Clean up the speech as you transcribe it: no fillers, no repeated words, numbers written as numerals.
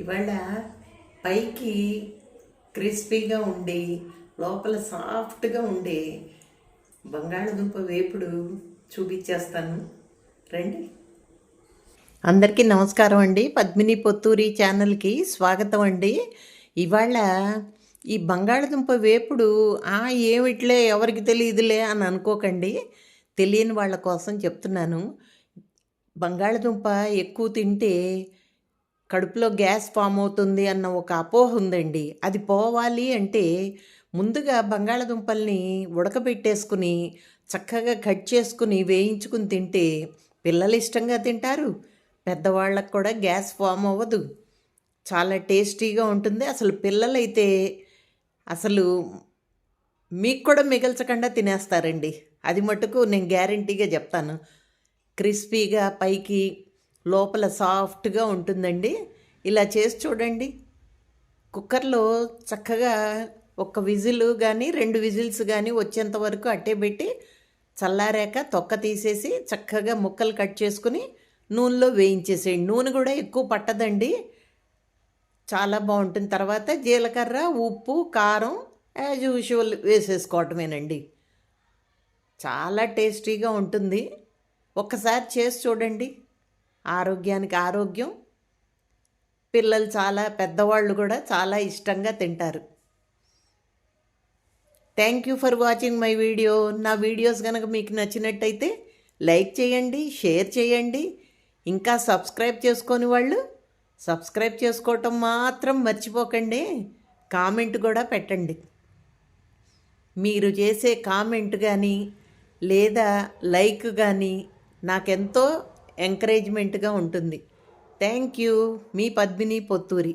ఇవాళ పైకి క్రిస్పీగా ఉండి లోపల సాఫ్ట్గా ఉండే బంగాళదుంప వేపుడు చూపించేస్తాను రండి. అందరికీ నమస్కారం అండి. పద్మిని పొత్తూరి ఛానల్కి స్వాగతం అండి. ఇవాళ ఈ బంగాళదుంప వేపుడు ఏమిట్లే ఎవరికి తెలియదులే అని అనుకోకండి. తెలియని వాళ్ళ కోసం చెప్తున్నాను. బంగాళదుంప ఎక్కువ తింటే కడుపులో గ్యాస్ ఫామ్ అవుతుంది అన్న ఒక అపోహ ఉందండి. అది పోవాలి అంటే ముందుగా బంగాళదుంపల్ని ఉడకబెట్టేసుకుని చక్కగా కట్ చేసుకుని వేయించుకుని తింటే పిల్లలు ఇష్టంగా తింటారు. పెద్దవాళ్ళకు కూడా గ్యాస్ ఫామ్ అవ్వదు. చాలా టేస్టీగా ఉంటుంది. అసలు పిల్లలైతే అసలు మీకు కూడా మిగల్చకుండా తినేస్తారండి. అది మటుకు నేను గ్యారంటీగా చెప్తాను. క్రిస్పీగా పైకి లోపల సాఫ్ట్గా ఉంటుందండి. ఇలా చేసి చూడండి. కుక్కర్లో చక్కగా ఒక విజిల్ కానీ 2 విజిల్స్ కానీ వచ్చేంత వరకు అట్టే పెట్టి చల్లారాక తొక్క తీసేసి చక్కగా ముక్కలు కట్ చేసుకుని నూనెలో వేయించేసేయండి. నూనె కూడా ఎక్కువ పట్టదండి, చాలా బాగుంటుంది. తర్వాత జీలకర్ర, ఉప్పు, కారం యాజ్ యూజువల్ వేసేసుకోవటమేనండి. చాలా టేస్టీగా ఉంటుంది. ఒక్కసారి చేసి చూడండి. ఆరోగ్యానికి ఆరోగ్యం. పిల్లలు పెద్దవాళ్ళు కూడా చాలా ఇష్టంగా తింటారు. Thank you for watching my video. నా వీడియోస్ కనుక మీకు నచ్చినట్టయితే లైక్ చేయండి, షేర్ చేయండి. ఇంకా సబ్స్క్రైబ్ చేసుకొని వాళ్ళు సబ్స్క్రైబ్ చేసుకోవటం మాత్రం మర్చిపోకండి. కామెంట్ కూడా పెట్టండి. మీరు చేసే కామెంట్ కానీ లేదా లైక్ కానీ నాకెంతో ఎంకరేజ్మెంట్గా ఉంటుంది. Thank you. Me Padmini Potturi.